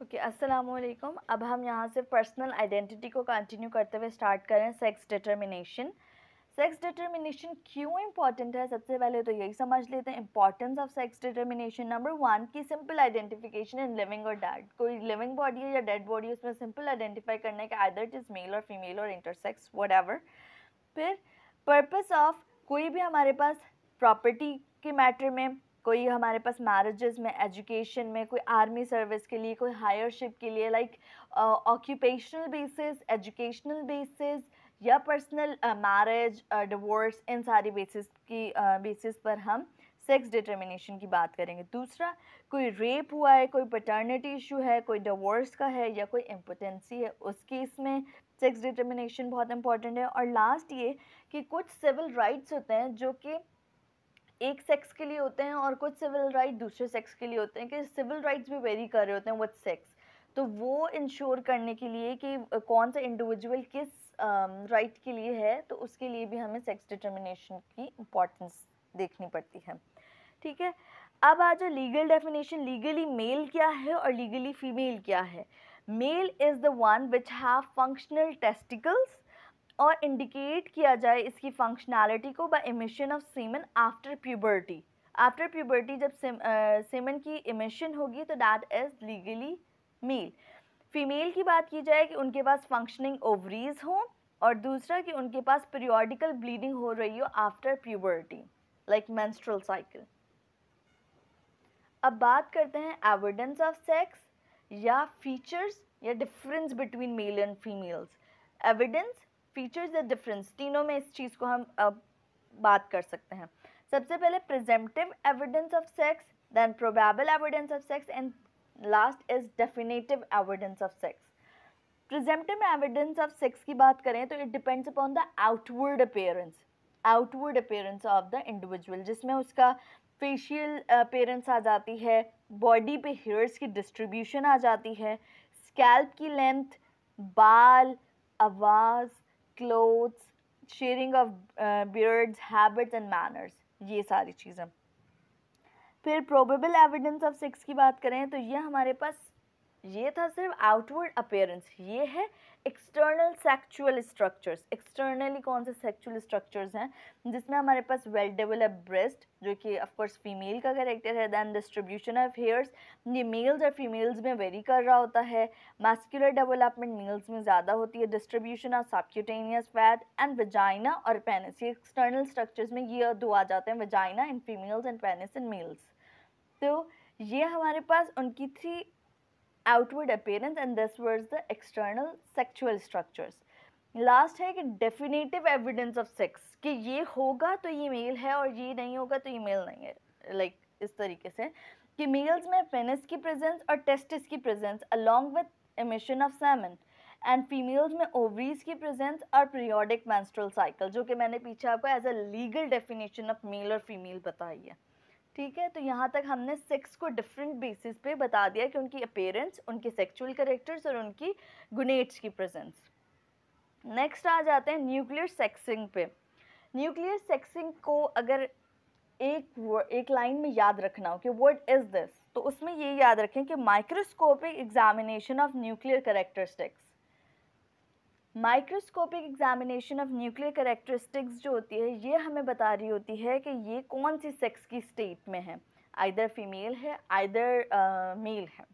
Okay, अस्सलामुअलैकुम। अब हम यहाँ से पर्सनल आइडेंटिटी को कंटिन्यू करते हुए स्टार्ट करें सेक्स डिटर्मिनेशन। सेक्स डिटर्मिनेशन क्यों इम्पॉर्टेंट है, सबसे पहले तो यही समझ लेते हैं importance of sex determination. Number one की सिंपल आइडेंटिफिकेशन इन लिविंग और डेड। कोई लिविंग बॉडी है या डेड बॉडी है, उसमें सिंपल आइडेंटिफाई करने का आइदर इट इज़ मेल और फीमेल और इंटरसेक्स व्हाटएवर। फिर पर्पस ऑफ कोई भी हमारे पास प्रॉपर्टी के मैटर में, कोई हमारे पास मैरिजेस में, एजुकेशन में, कोई आर्मी सर्विस के लिए, कोई हायरशिप के लिए, like occupational basis, educational basis या पर्सनल मैरिज, डिवोर्स, इन सारी बेसिस पर हम सेक्स डिटर्मिनेशन की बात करेंगे। दूसरा, कोई रेप हुआ है, कोई पैटर्निटी इशू है, कोई डिवोर्स का है या कोई इम्पोटेंसी है, उस केस में सेक्स डिटर्मिनेशन बहुत इंपॉर्टेंट है। और लास्ट ये कि कुछ सिविल राइट्स होते हैं जो कि एक सेक्स के लिए होते हैं और कुछ सिविल राइट दूसरे सेक्स के लिए होते हैं, कि सिविल राइट्स भी वेरी कर रहे होते हैं विद सेक्स। तो वो इंश्योर करने के लिए कि कौन सा इंडिविजुअल किस राइट के लिए है, तो उसके लिए भी हमें सेक्स डिटर्मिनेशन की इम्पोर्टेंस देखनी पड़ती है। ठीक है, अब आ जाओ लीगल डेफिनेशन। लीगली मेल क्या है और लीगली फीमेल क्या है। Male is the one which have functional testicles, और इंडिकेट किया जाए इसकी फंक्शनैलिटी को by emission of semen after puberty. After puberty जब सीमन की इमिशन होगी तो that is legally male. Female की बात की जाए कि उनके पास फंक्शनिंग ओवरीज हो, और दूसरा कि उनके पास पीरियोडिकल ब्लीडिंग हो रही हो after puberty, like menstrual cycle. अब बात करते हैं एविडेंस ऑफ सेक्स या फीचर्स या difference between male and females. Evidence, features या डिफरेंस, तीनों में इस चीज़ को हम अब बात कर सकते हैं। सबसे पहले presumptive evidence of sex, then probable evidence of sex, and last is definitive evidence of sex. Presumptive evidence of sex की बात करें तो it depends upon the outward appearance of the individual, जिसमें उसका फेशियल अपीयरेंस आ जाती है, body पे hairs की डिस्ट्रीब्यूशन आ जाती है, स्कैल्प की लेंथ, बाल, आवाज़, clothes, sharing of beards, habits and manners, ये सारी चीज़ें। फिर प्रोबेबल एविडेंस ऑफ सेक्स की बात करें तो ये हमारे पास, ये था सिर्फ आउटवर्ड अपीयरेंस। ये है एक्सटर्नल सेक्सुअल स्ट्रक्चर्स। एक्सटर्नली कौन से सेक्सुअल स्ट्रक्चर्स हैं, जिसमें हमारे पास वेल डेवलप्ड ब्रेस्ट, जो कि ऑफ कोर्स फीमेल का कैरेक्टर है, दैन डिस्ट्रीब्यूशन ऑफ हेयर्स, ये मेल्स और फीमेल्स में वेरी कर रहा होता है। मस्कुलर डेवलपमेंट मेल्स में ज़्यादा होती है। Distribution of subcutaneous fat and vagina और पेनिस, ये एक्सटर्नल स्ट्रक्चर्स में ये दो आ जाते हैं, vagina in females and penis in males. तो ये हमारे पास उनकी थी outward appearance and this was the external sexual structures. Last है कि डेफिनेटिव एविडेंस ऑफ सेक्स, कि ये होगा तो ये मेल है और ये नहीं होगा तो ये मेल नहीं है। लाइक इस तरीके से कि मेल्स में पेनिस की प्रेजेंस और टेस्टिस की presence along with emission of semen, and females में ओवरीज की प्रेजेंस और पीरियोडिक मेंस्ट्रुअल साइकिल, जो कि मैंने पीछे आपको as a legal definition of male और फीमेल बताई है। ठीक है, तो यहाँ तक हमने सेक्स को डिफरेंट बेसिस पे बता दिया कि उनकी अपीयरेंस, उनके सेक्सुअल कैरेक्टर्स और उनकी गुनेट्स की प्रेजेंस। नेक्स्ट आ जाते हैं न्यूक्लियर सेक्सिंग पे। न्यूक्लियर सेक्सिंग को अगर एक लाइन में याद रखना हो कि व्हाट इज दिस, तो उसमें ये याद रखें कि microscopic examination of nuclear characteristics. Microscopic examination of nuclear characteristics जो होती है, ये हमें बता रही होती है कि ये कौन सी सेक्स की स्टेट में है, आइदर फीमेल है, आइदर मेल है।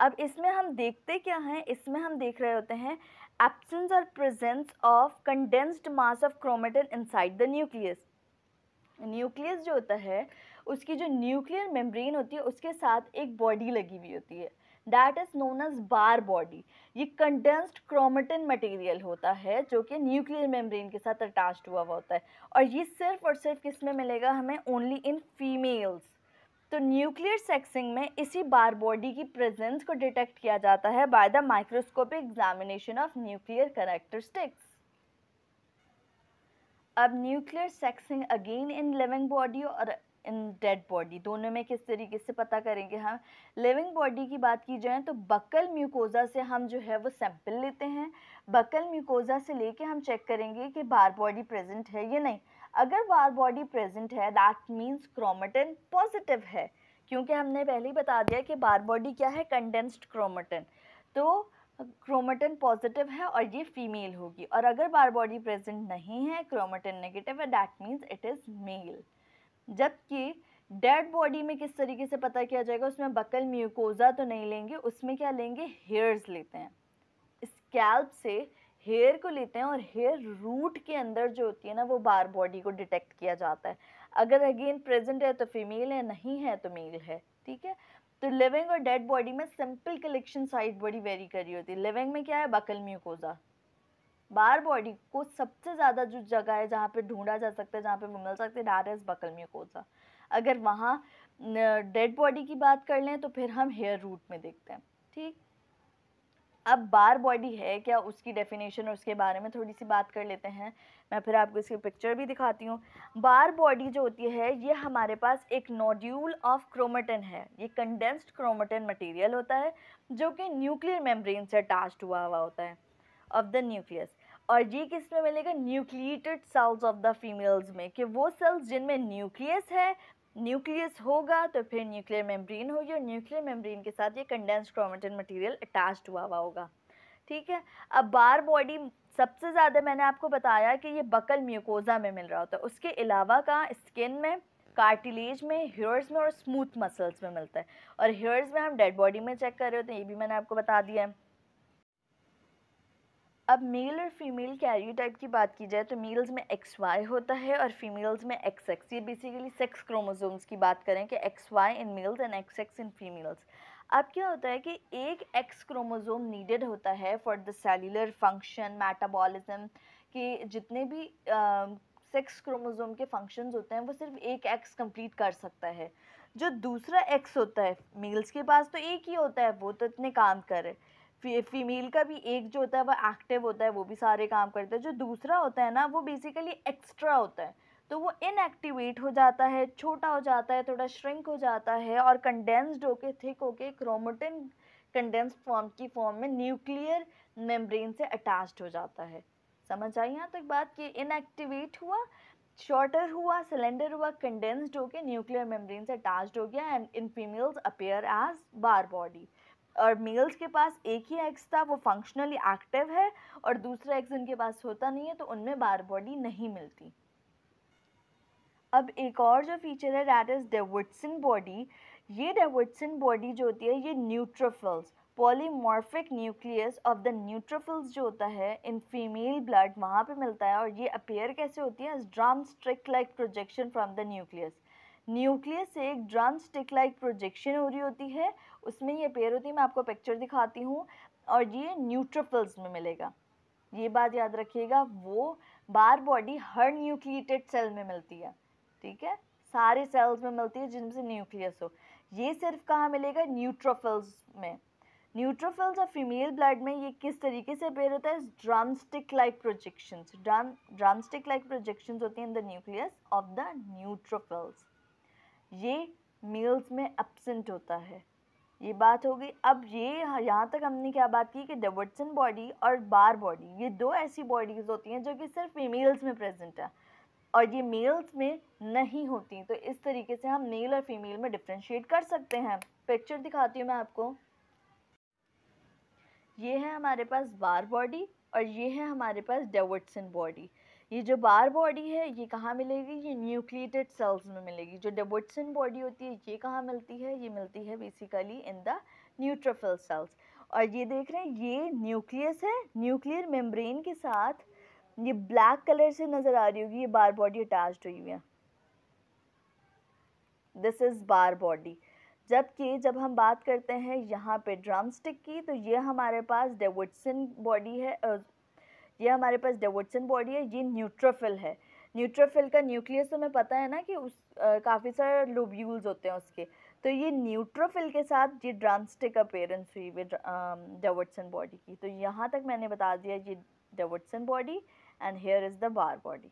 अब इसमें हम देखते क्या हैं, इसमें हम देख रहे होते हैं एब्सेंस और presence of condensed mass of chromatin inside the nucleus. Nucleus जो होता है, उसकी जो न्यूक्लियर मेम्ब्रेन होती है उसके साथ एक बॉडी लगी हुई होती है, that is known as Barr body. ये कंडेंस्ड क्रोमेटिन मटेरियल होता है जो कि न्यूक्लियर मेम्ब्रेन के साथ अटैच्ड हुआ होता है, और ये सिर्फ और सिर्फ किस में मिलेगा हमें, ओनली इन फीमेल्स। तो न्यूक्लियर सेक्सिंग में इसी बार बॉडी की प्रेजेंस को डिटेक्ट किया जाता है by the microscopic examination of nuclear characteristics. अब nuclear sexing again in living body और इन डेड बॉडी, दोनों में किस तरीके से पता करेंगे हम। लिविंग बॉडी की बात की जाए तो बक्कल म्यूकोजा से हम जो है वो सैंपल लेते हैं। बक्कल म्यूकोजा से लेके हम चेक करेंगे कि बार बॉडी प्रेजेंट है या नहीं। अगर बार बॉडी प्रेजेंट है दैट मीन्स क्रोमेटिन पॉजिटिव है, क्योंकि हमने पहले ही बता दिया कि बार बॉडी क्या है, कंडेंस्ड क्रोमेटिन, तो क्रोमेटिन पॉजिटिव है और ये फीमेल होगी, और अगर बार बॉडी प्रेजेंट नहीं है, क्रोमेटिन नेगेटिव है, that means it is male. जबकि डेड बॉडी में किस तरीके से पता किया जाएगा, उसमें बकल म्यूकोजा तो नहीं लेंगे, उसमें क्या लेंगे, हेयर्स लेते हैं, स्कैल्प से हेयर को लेते हैं, और हेयर रूट के अंदर जो होती है ना वो बार बॉडी को डिटेक्ट किया जाता है। अगर अगेन प्रेजेंट है तो फीमेल है, नहीं है तो मेल है, ठीक है। तो लिविंग और डेड बॉडी में सिंपल कलेक्शन साइट बड़ी वेरी कर रही होती है। लिविंग में क्या है, बकल म्यूकोजा। बार बॉडी को सबसे ज़्यादा जो जगह है जहाँ पे ढूंढा जा सकता है, जहाँ पे मिल सकते हैं, दैट इज़ बकल म्यूकोजा। अगर वहाँ डेड बॉडी की बात कर लें तो फिर हम हेयर रूट में देखते हैं, ठीक। अब बार बॉडी है क्या, उसकी डेफिनेशन और उसके बारे में थोड़ी सी बात कर लेते हैं। मैं फिर आपको इसकी पिक्चर भी दिखाती हूँ। बार बॉडी जो होती है ये हमारे पास एक नोड्यूल ऑफ क्रोमेटिन है, ये कंडेंस्ड क्रोमेटिन मटेरियल होता है जो कि न्यूक्लियर मेम्ब्रेन से अटैच्ड हुआ होता है ऑफ द न्यूक्लियस। और ये किस में मिलेगा, nucleated cells of the females में, कि वो सेल्स जिनमें न्यूक्लियस है, न्यूक्लियस होगा तो फिर न्यूक्लियर मेम्ब्रेन होगी, और न्यूक्लियर मेम्ब्रेन के साथ ये कंडेंस्ड क्रोमेटिन मटेरियल अटैच्ड हुआ होगा, ठीक है। अब बार बॉडी सबसे ज़्यादा मैंने आपको बताया कि ये बकल म्यूकोजा में मिल रहा होता है, उसके अलावा कहाँ, स्किन में, कार्टिलेज में, हेयर्स में और स्मूथ मसल्स में मिलता है। और हेयर्स में हम डेड बॉडी में चेक कर रहे होते हैं, ये भी मैंने आपको बता दिया है। अब मेल और फीमेल कैरियोटाइप की बात की जाए तो मेल्स में XY होता है और फीमेल्स में XX। ये बेसिकली सेक्स क्रोमोसोम्स की बात करें कि XY in males and XX in females. अब क्या होता है कि एक X क्रोमोसोम नीडेड होता है for the cellular function, metabolism के जितने भी सेक्स क्रोमोसोम के फंक्शंस होते हैं वो सिर्फ एक X कंप्लीट कर सकता है। जो दूसरा X होता है मेल्स के पास तो एक ही होता है, वो तो इतने काम करे। फीमेल का भी एक जो होता है वो एक्टिव होता है, वो भी सारे काम करता है। जो दूसरा होता है ना वो बेसिकली एक्स्ट्रा होता है, तो वो इनएक्टिवेट हो जाता है, छोटा हो जाता है, थोड़ा श्रिंक हो जाता है और कंडेंस्ड होके थिक होके क्रोमेटिन कंडेंस्ड फॉर्म की फॉर्म में न्यूक्लियर मेम्ब्रेन से अटैच्ड हो जाता है। समझ आई यहाँ तक बात कि इनएक्टिवेट हुआ, शॉर्टर हुआ, सिलेंडर हुआ, कंडेंस्ड होके न्यूक्लियर मेम्ब्रेन से अटैच्ड हो गया, and in females appear as Barr body. और मेल्स के पास एक ही एग्स था, वो फंक्शनली एक्टिव है, और दूसरा एग्स उनके पास होता नहीं है, तो उनमें बार बॉडी नहीं मिलती। अब एक और जो फीचर है दैट इज डेविडसन बॉडी। ये डेविडसन बॉडी जो होती है ये neutrophils, polymorphic nucleus of the neutrophils जो होता है इन फीमेल ब्लड वहाँ पे मिलता है। और ये अपीयर कैसे होती है, drum stick like projection from the nucleus. Nucleus से एक ड्रम स्टिक लाइक प्रोजेक्शन हो रही होती है, उसमें ये अपीयर होती है। मैं आपको पिक्चर दिखाती हूँ, और ये न्यूट्रोफिल्स में मिलेगा। ये बात याद रखिएगा, वो बार बॉडी हर न्यूक्लिएटेड सेल में मिलती है, ठीक है, सारे सेल्स में मिलती है जिनसे न्यूक्लियस हो। ये सिर्फ कहाँ मिलेगा, न्यूट्रोफिल्स में। न्यूट्रोफिल्स और फीमेल ब्लड में ये किस तरीके से अपीयर होता है, drum stick like projections. Drum stick like projections होती हैं in the nucleus of the neutrophils. ये मेल्स में एब्सेंट होता है। ये बात हो गई। अब ये यहाँ तक हमने क्या बात की कि डेविडसन बॉडी और बार बॉडी ये दो ऐसी बॉडीज़ होती हैं जो कि सिर्फ फीमेल्स में प्रेजेंट है और ये मेल्स में नहीं होती। तो इस तरीके से हम मेल और फीमेल में डिफ्रेंशिएट कर सकते हैं। पिक्चर दिखाती हूँ मैं आपको। ये है हमारे पास बार बॉडी और ये है हमारे पास डेविडसन बॉडी। ये जो बार बॉडी है ये कहाँ मिलेगी, ये न्यूक्लिएटेड सेल्स में मिलेगी। जो डेविडसन बॉडी होती है ये कहाँ मिलती है, ये मिलती है basically in the neutrophil cells. और ये देख रहे हैं ये न्यूक्लियस है, न्यूक्लियर मेम्ब्रेन के साथ ये ब्लैक कलर से नज़र आ रही होगी, ये बार बॉडी अटैच्ड हुई हुई है। This is bar body. जबकि जब हम बात करते हैं यहाँ पे ड्रम स्टिक की, तो ये हमारे पास डेविडसन बॉडी है, ये हमारे पास डेविडसन बॉडी है, ये न्यूट्रोफिल है। न्यूट्रोफिल का न्यूक्लियस तो हमें पता है ना कि उस काफ़ी सारे लोब्यूल्स होते हैं उसके, तो ये न्यूट्रोफिल के साथ ये ड्रम स्टिक अपीयरेंस हुई डेविडसन बॉडी की। तो यहाँ तक मैंने बता दिया ये Davidson body and here is the bar body.